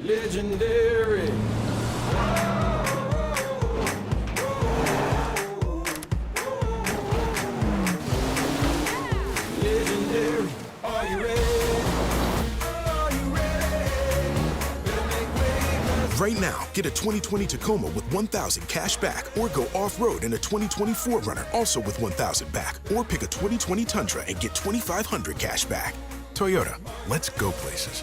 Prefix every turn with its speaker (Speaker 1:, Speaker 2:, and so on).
Speaker 1: Legendary. Legendary. Are you ready? Are you ready? Better make way, 'cause
Speaker 2: Right now, get a 2020 Tacoma with 1,000 cash back, or go off-road in a 2024 Runner also with 1,000 back, or pick a 2020 Tundra and get 2,500 cash back. Toyota, let's go places.